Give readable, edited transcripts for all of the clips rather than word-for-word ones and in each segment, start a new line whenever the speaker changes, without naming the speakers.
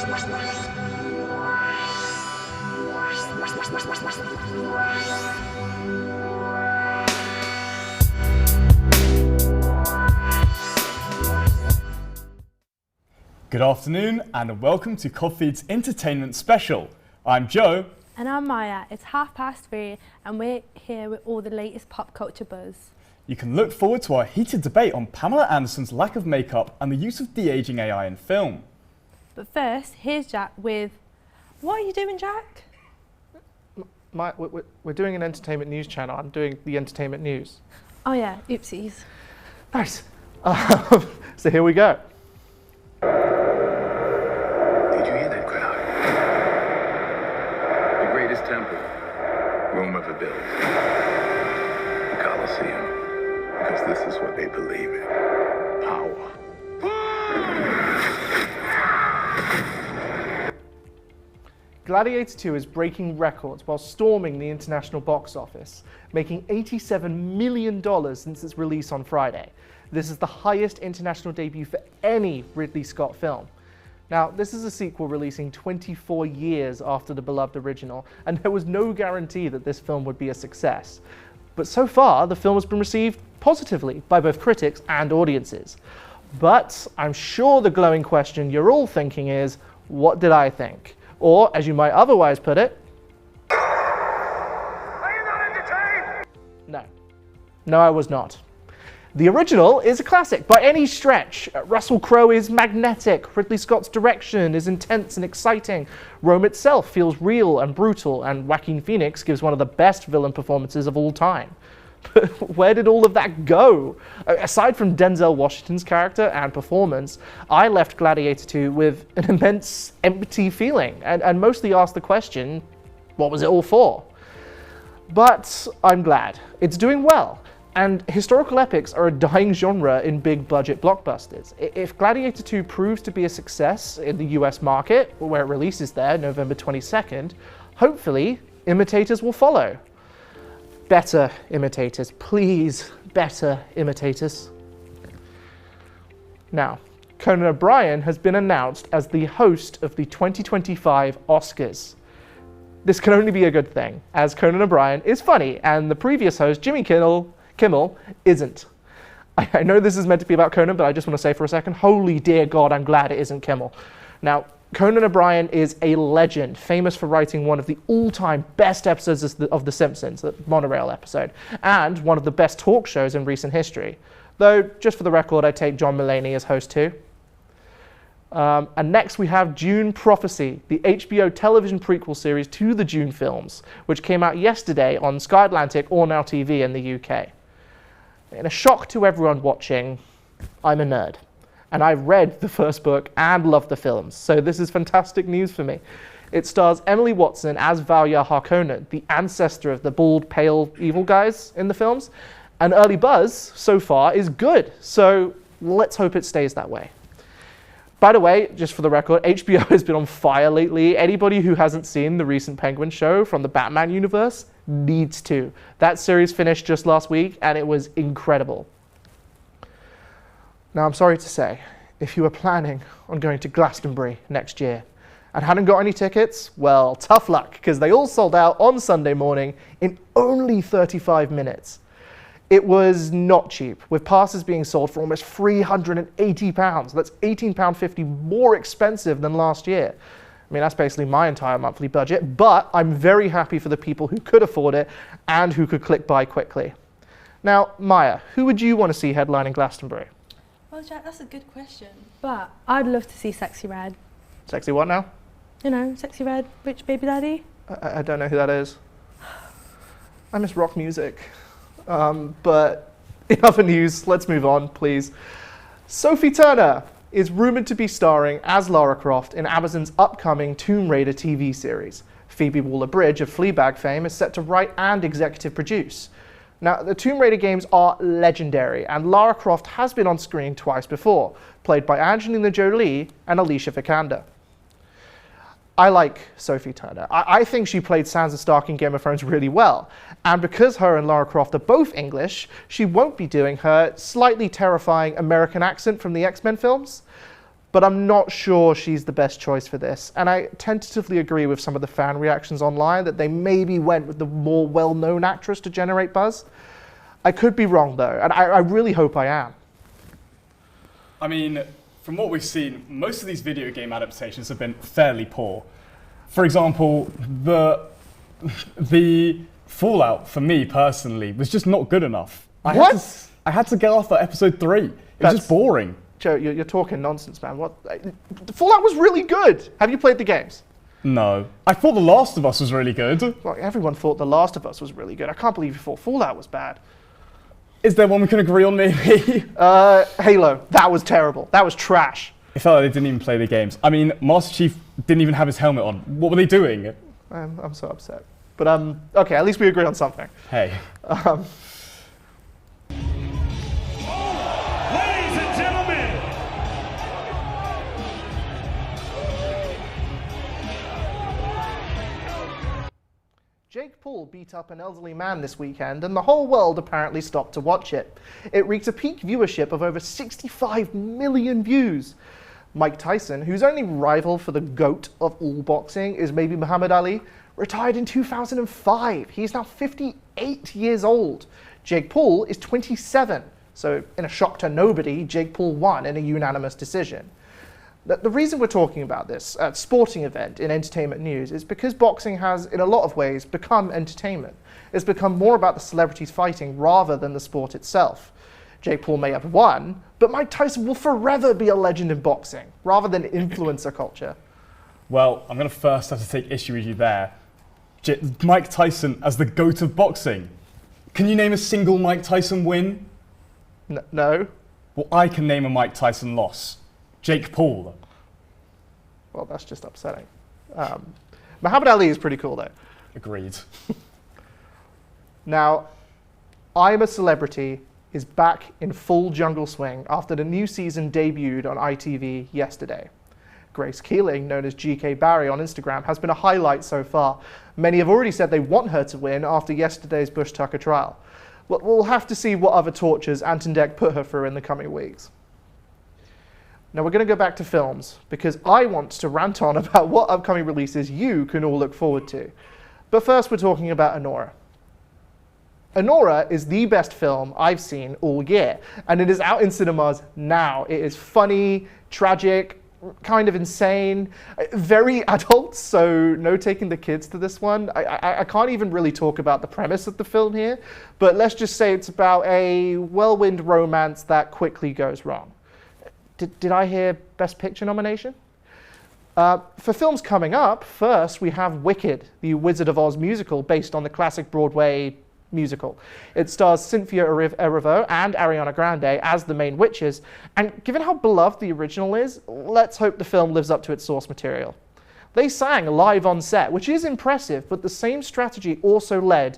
Good afternoon and welcome to Covfeed's Entertainment Special. I'm Joe.
And I'm Maya. It's 3:30 and we're here with all the latest pop culture buzz.
You can look forward to our heated debate on Pamela Anderson's lack of makeup and the use of de-aging AI in film.
But first, here's Jack with... What are you doing, Jack?
We're doing an entertainment news channel. I'm doing the entertainment news.
Oh yeah, oopsies.
Nice. So here we go.
Did you hear that crowd? The greatest temple Rome ever built. The Colosseum. Because this is what they believe in. Power.
Gladiator 2 is breaking records while storming the international box office, making $87 million since its release on Friday. This is the highest international debut for any Ridley Scott film. Now, this is a sequel releasing 24 years after the beloved original, and there was no guarantee that this film would be a success. But so far, the film has been received positively by both critics and audiences. But I'm sure the glowing question you're all thinking is, what did I think? Or, as you might otherwise put it,
Are you not entertained?
No, I was not. The original is a classic by any stretch. Russell Crowe is magnetic, Ridley Scott's direction is intense and exciting, Rome itself feels real and brutal, and Joaquin Phoenix gives one of the best villain performances of all time. But where did all of that go? Aside from Denzel Washington's character and performance, I left Gladiator 2 with an immense empty feeling, and mostly asked the question, what was it all for? But I'm glad. It's doing well. And historical epics are a dying genre in big budget blockbusters. If Gladiator 2 proves to be a success in the US market, where it releases there November 22nd, hopefully imitators will follow. Better imitators, please, better imitators. Now, Conan O'Brien has been announced as the host of the 2025 Oscars. This can only be a good thing, as Conan O'Brien is funny, and the previous host, Jimmy Kimmel, isn't. I know this is meant to be about Conan, but I just want to say for a second, holy dear God, I'm glad it isn't Kimmel. Now, Conan O'Brien is a legend, famous for writing one of the all-time best episodes of The Simpsons, the Monorail episode, and one of the best talk shows in recent history. Though, just for the record, I take John Mulaney as host too. And next we have Dune Prophecy, the HBO television prequel series to the Dune films, which came out yesterday on Sky Atlantic or Now TV in the UK. In a shock to everyone watching, I'm a nerd. And I read the first book and loved the films, so this is fantastic news for me. It stars Emily Watson as Valyar Harkonnen, the ancestor of the bald, pale, evil guys in the films. And early buzz, so far, is good, so let's hope it stays that way. By the way, just for the record, HBO has been on fire lately. Anybody who hasn't seen the recent Penguin show from the Batman universe needs to. That series finished just last week, and it was incredible. Now, I'm sorry to say, if you were planning on going to Glastonbury next year and hadn't got any tickets, well, tough luck, because they all sold out on Sunday morning in only 35 minutes. It was not cheap, with passes being sold for almost £380. That's £18.50 more expensive than last year. I mean, that's basically my entire monthly budget, but I'm very happy for the people who could afford it and who could click buy quickly. Now, Maya, who would you want to see headlining Glastonbury?
Well, Jack, that's a good question. But I'd love to see Sexy Red.
Sexy what now?
You know, Sexy Red, Rich Baby Daddy.
I don't know who that is. I miss rock music. But in other news, let's move on, please. Sophie Turner is rumored to be starring as Lara Croft in Amazon's upcoming Tomb Raider TV series. Phoebe Waller-Bridge of Fleabag fame is set to write and executive produce. Now, the Tomb Raider games are legendary, and Lara Croft has been on screen twice before, played by Angelina Jolie and Alicia Vikander. I like Sophie Turner. I think she played Sansa Stark in Game of Thrones really well. And because her and Lara Croft are both English, she won't be doing her slightly terrifying American accent from the X-Men films. but I'm not sure she's the best choice for this. And I tentatively agree with some of the fan reactions online that they maybe went with the more well-known actress to generate buzz. I could be wrong though, and I really hope I am.
I mean, from what we've seen, most of these video game adaptations have been fairly poor. For example, the Fallout, for me personally, was just not good enough. I had to get off at episode 3. It was just boring.
Joe, you're talking nonsense, man. Fallout was really good. Have you played the games?
No. I thought The Last of Us was really good.
Well, everyone thought The Last of Us was really good. I can't believe you thought Fallout was bad.
Is there one we can agree on, maybe?
Halo. That was terrible. That was trash.
It felt like they didn't even play the games. I mean, Master Chief didn't even have his helmet on. What were they doing?
I'm so upset. But, okay, at least we agree on something.
Hey.
Ladies and gentlemen,
Jake Paul beat up an elderly man this weekend, and the whole world apparently stopped to watch it. It reached a peak viewership of over 65 million views. Mike Tyson, whose only rival for the GOAT of all boxing is maybe Muhammad Ali, retired in 2005. He's now 58 years old. Jake Paul is 27. So in a shock to nobody, Jake Paul won in a unanimous decision. The reason we're talking about this sporting event in entertainment news is because boxing has, in a lot of ways, become entertainment. It's become more about the celebrities fighting rather than the sport itself. Jake Paul may have won, but Mike Tyson will forever be a legend in boxing, rather than influencer culture.
Well, I'm going to first have to take issue with you there. Mike Tyson as the GOAT of boxing. Can you name a single Mike Tyson win?
No.
Well, I can name a Mike Tyson loss. Jake Paul.
Well, that's just upsetting. Muhammad Ali is pretty cool, though.
Agreed.
Now, I'm a Celebrity is back in full jungle swing after the new season debuted on ITV yesterday. Grace Keeling, known as GK Barry on Instagram, has been a highlight so far. Many have already said they want her to win after yesterday's Bush Tucker trial. We'll have to see what other tortures Anton Deck put her through in the coming weeks. Now we're going to go back to films, because I want to rant on about what upcoming releases you can all look forward to. But first we're talking about Anora. Anora is the best film I've seen all year, and it is out in cinemas now. It is funny, tragic, kind of insane, very adult, so no taking the kids to this one. I can't even really talk about the premise of the film here, but let's just say it's about a whirlwind romance that quickly goes wrong. Did I hear Best Picture nomination? For films coming up, first we have Wicked, the Wizard of Oz musical based on the classic Broadway musical. It stars Cynthia Erivo and Ariana Grande as the main witches, and given how beloved the original is, let's hope the film lives up to its source material. They sang live on set, which is impressive, but the same strategy also led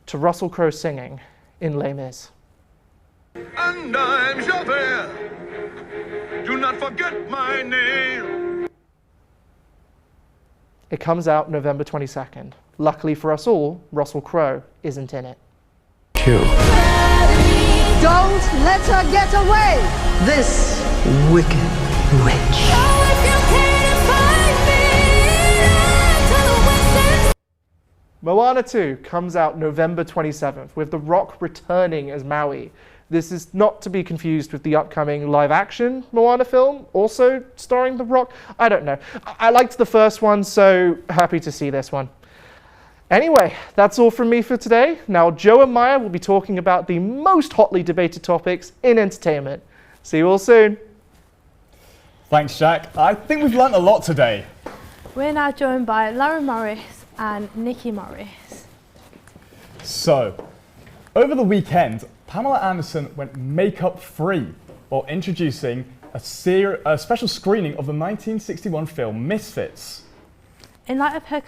to Russell Crowe singing in Les Mis.
and I'm Javert. Do not forget my name.
It comes out November 22nd. Luckily for us all, Russell Crowe isn't in it.
Don't let her get away, this wicked witch.
Moana 2 comes out November 27th, with The Rock returning as Maui. This is not to be confused with the upcoming live-action Moana film, also starring The Rock. I don't know. I liked the first one, so happy to see this one. Anyway, that's all from me for today. Now, Joe and Maya will be talking about the most hotly debated topics in entertainment. See you all soon.
Thanks, Jack. I think we've learnt a lot today.
We're now joined by Lauren Morris and Nikki Morris.
So, over the weekend, Pamela Anderson went makeup-free while introducing a special screening of the 1961 film Misfits.
In light of her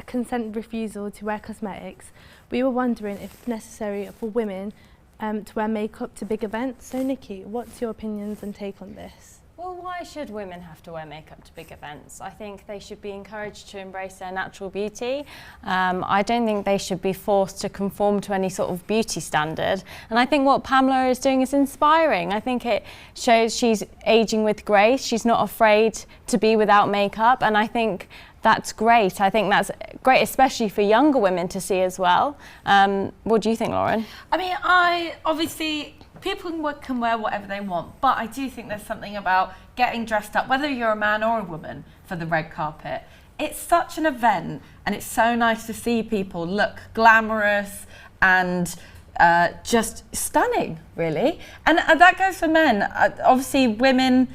consent refusal to wear cosmetics, we were wondering if it's necessary for women to wear makeup to big events. So Nikki, what's your opinions and take on this?
Well, Well, why should women have to wear makeup to big events? I think they should be encouraged to embrace their natural beauty. I don't think they should be forced to conform to any sort of beauty standard. And I think what Pamela is doing is inspiring. I think it shows she's aging with grace. She's not afraid to be without makeup. And I think that's great. I think that's great, especially for younger women to see as well. What do you think, Lauren?
I mean, obviously, people can wear whatever they want, but I do think there's something about getting dressed up, whether you're a man or a woman, for the red carpet. It's such an event, and it's so nice to see people look glamorous and just stunning, really. And that goes for men. Obviously, women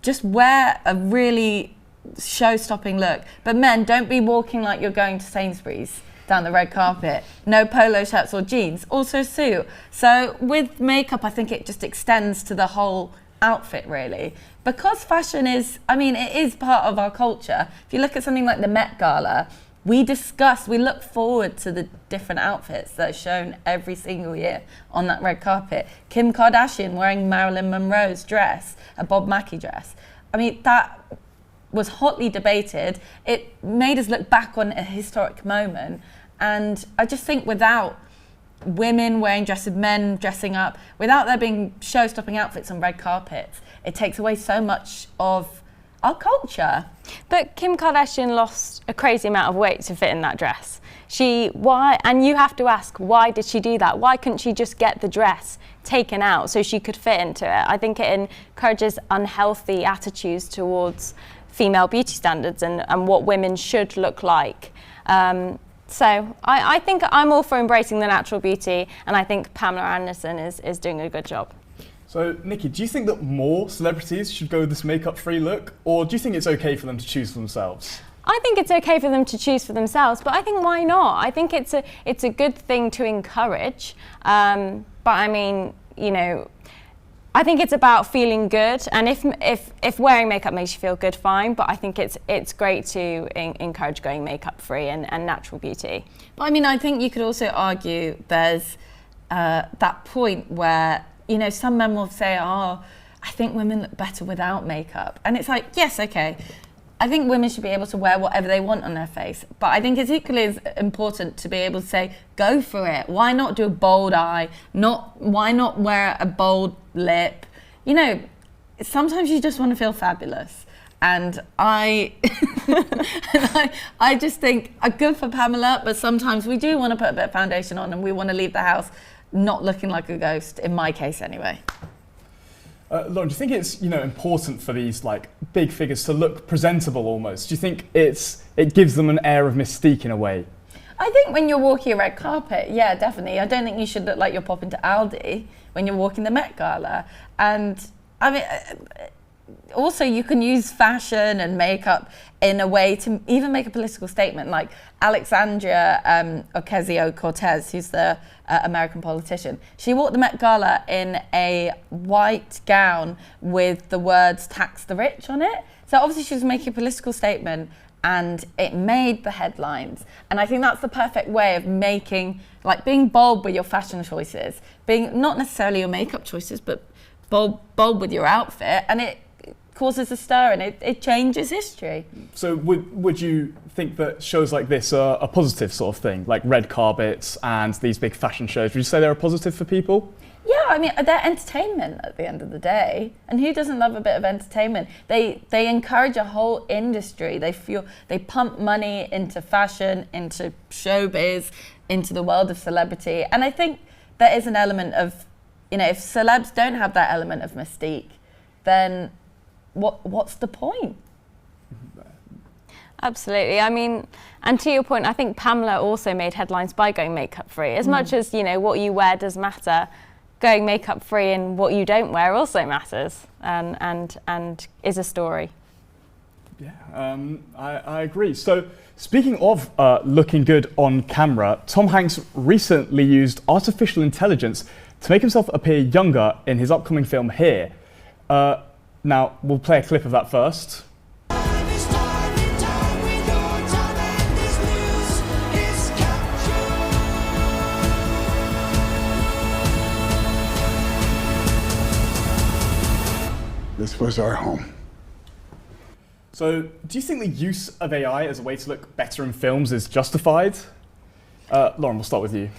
just wear a really show-stopping look, but men, don't be walking like you're going to Sainsbury's down the red carpet. No polo shirts or jeans, also suit. So with makeup, I think it just extends to the whole outfit, really. Because fashion is, I mean, it is part of our culture. If you look at something like the Met Gala, we look forward to the different outfits that are shown every single year on that red carpet. Kim Kardashian wearing Marilyn Monroe's dress, a Bob Mackie dress. I mean, that was hotly debated. It made us look back on a historic moment. And I just think without women wearing dresses, men dressing up, without there being show-stopping outfits on red carpets, it takes away so much of our culture.
But Kim Kardashian lost a crazy amount of weight to fit in that dress. And you have to ask, why did she do that? Why couldn't she just get the dress taken out so she could fit into it? I think it encourages unhealthy attitudes towards female beauty standards and what women should look like. So I think I'm all for embracing the natural beauty, and I think Pamela Anderson is doing a good job.
So, Nikki, do you think that more celebrities should go with this makeup-free look, or do you think it's okay for them to choose for themselves?
I think it's okay for them to choose for themselves, but I think why not? I think it's a good thing to encourage. But I mean, you know, I think it's about feeling good, and if wearing makeup makes you feel good, fine. But I think it's great to encourage going makeup free and natural beauty.
But I mean, I think you could also argue there's that point where, you know, some men will say, "Oh, I think women look better without makeup," and it's like, yes, okay. I think women should be able to wear whatever they want on their face, but I think it's equally as important to be able to say, go for it. Why not do a bold eye? Why not wear a bold lip? You know, sometimes you just want to feel fabulous. And I just think, good for Pamela, but sometimes we do want to put a bit of foundation on and we want to leave the house not looking like a ghost, in my case anyway.
Lauren, do you think it's important for these like big figures to look presentable almost? Do you think it gives them an air of mystique in a way?
I think when you're walking a red carpet, yeah, definitely. I don't think you should look like you're popping to Aldi when you're walking the Met Gala. And I mean, also you can use fashion and makeup in a way to even make a political statement. Like Alexandria Ocasio-Cortez, who's the American politician, she walked the Met Gala in a white gown with the words "tax the rich" on it. So obviously she was making a political statement, and it made the headlines. And I think that's the perfect way of being bold with your fashion choices, being not necessarily your makeup choices, but bold with your outfit, and it causes a stir and it changes history.
So would you think that shows like this are a positive sort of thing, like red carpets and these big fashion shows? Would you say they're a positive for people?
Yeah, I mean, they're entertainment at the end of the day, and who doesn't love a bit of entertainment? They encourage a whole industry. They pump money into fashion, into showbiz, into the world of celebrity, and I think there is an element of, if celebs don't have that element of mystique, then what's the point?
Absolutely. I mean, and to your point, I think Pamela also made headlines by going makeup free. As much as, what you wear does matter, going makeup free and what you don't wear also matters and is a story.
Yeah, I agree. So speaking of looking good on camera, Tom Hanks recently used artificial intelligence to make himself appear younger in his upcoming film Here. Now, we'll play a clip of that first.
This was our home.
So, do you think the use of AI as a way to look better in films is justified? Lauren, we'll start with you.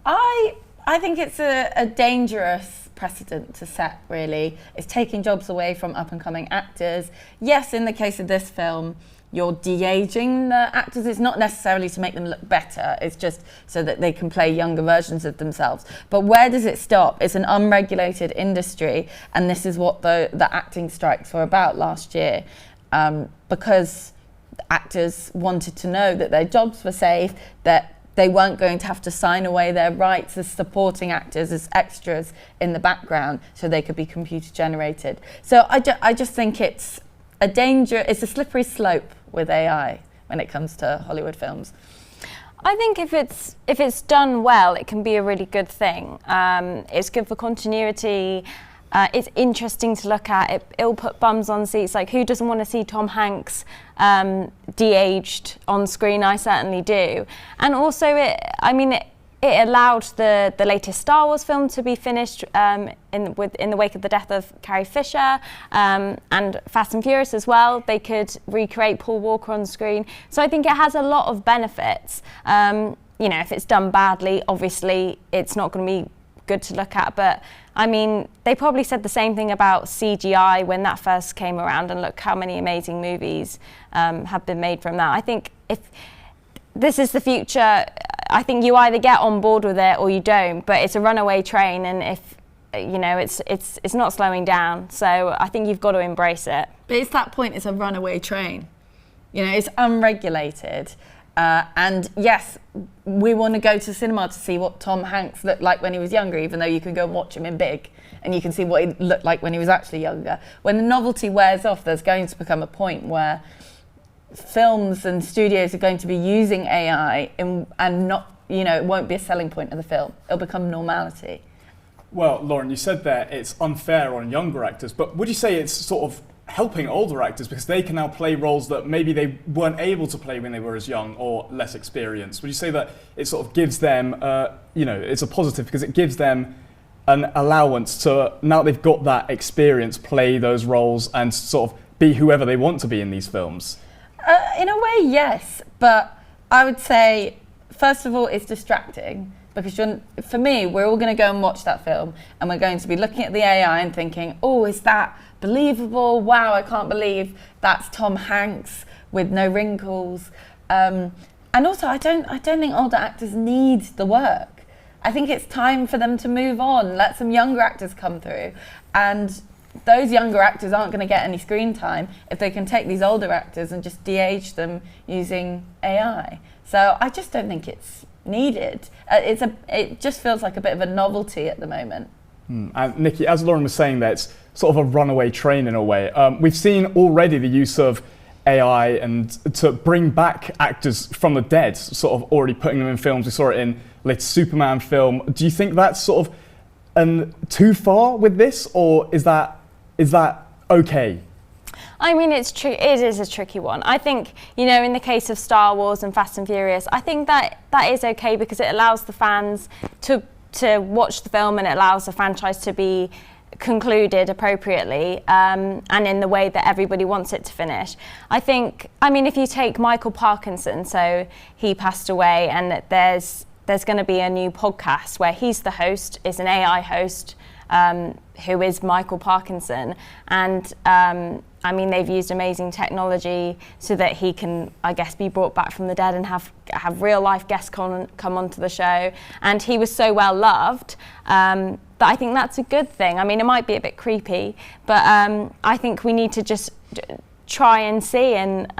I think it's a dangerous precedent to set, really. It's taking jobs away from up-and-coming actors. Yes, in the case of this film, you're de-aging the actors. It's not necessarily to make them look better. It's just so that they can play younger versions of themselves. But where does it stop? It's an unregulated industry, and this is what the acting strikes were about last year. Because actors wanted to know that their jobs were safe, that they weren't going to have to sign away their rights as supporting actors, as extras in the background, so they could be computer generated. So I just think it's a slippery slope with AI when it comes to Hollywood films.
I think if it's done well, it can be a really good thing. It's good for continuity. It's interesting to look at. It'll put bums on seats. Like, who doesn't want to see Tom Hanks de-aged on screen? I certainly do. And also, it allowed the latest Star Wars film to be finished in the wake of the death of Carrie Fisher, and Fast and Furious as well. They could recreate Paul Walker on screen. So I think it has a lot of benefits. If it's done badly, obviously it's not going to be good to look at, but I mean, they probably said the same thing about CGI when that first came around, and look how many amazing movies have been made from that. I think if this is the future, I think you either get on board with it or you don't, but it's a runaway train, and if it's not slowing down, so I think you've got to embrace it.
But it's that point, it's a runaway train. It's unregulated. And yes, we want to go to cinema to see what Tom Hanks looked like when he was younger, even though you can go and watch him in Big and you can see what he looked like when he was actually younger. When the novelty wears off, there's going to become a point where films and studios are going to be using AI and not, it won't be a selling point of the film. It'll become normality.
Well, Lauren, you said there it's unfair on younger actors, but would you say it's sort of helping older actors because they can now play roles that maybe they weren't able to play when they were as young or less experienced? Would you say that it sort of gives them, it's a positive because it gives them an allowance to, now they've got that experience, play those roles and sort of be whoever they want to be in these films?
In a way, yes, but I would say, first of all, it's distracting because for me, we're all going to go and watch that film and we're going to be looking at the AI and thinking, oh, is that believable? Wow, I can't believe that's Tom Hanks with no wrinkles. And also, I don't think older actors need the work. I think it's time for them to move on. Let some younger actors come through. And those younger actors aren't going to get any screen time if they can take these older actors and just de-age them using AI. So I just don't think it's needed. It just feels like a bit of a novelty at the moment.
And Nikki, as Lauren was saying there, it's sort of a runaway train in a way. We've seen already the use of AI and to bring back actors from the dead, sort of already putting them in films. We saw it in the latest Superman film. Do you think that's sort of too far with this, or is that okay?
I mean, it is a tricky one. I think, in the case of Star Wars and Fast and Furious, I think that is okay because it allows the fans to watch the film and it allows the franchise to be concluded appropriately and in the way that everybody wants it to finish. I mean, if you take Michael Parkinson, so he passed away, and there's going to be a new podcast where he's the host, is an AI host, who is Michael Parkinson, and I mean, they've used amazing technology so that he can, I guess, be brought back from the dead and have real life guests come onto the show. And he was so well loved that I think that's a good thing. I mean, it might be a bit creepy, but I think we need to just try and see. And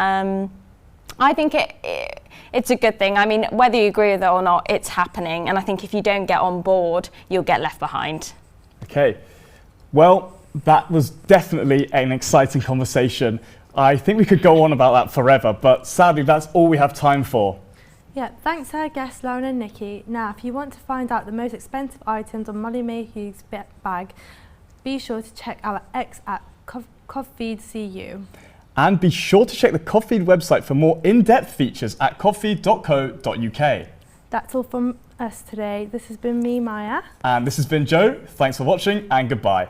I think it's a good thing. I mean, whether you agree with it or not, it's happening. And I think if you don't get on board, you'll get left behind.
Okay, well, that was definitely an exciting conversation. I think we could go on about that forever, but sadly that's all we have time for.
Yeah, thanks to our guests Lauren and Nikki. Now, if you want to find out the most expensive items on Molly Mayhew's bag, be sure to check our X at Covfeed CU.
And be sure to check the Covfeed website for more in-depth features at covfeed.co.uk.
That's all from us today. This has been me, Maya.
And this has been Joe. Thanks for watching and goodbye.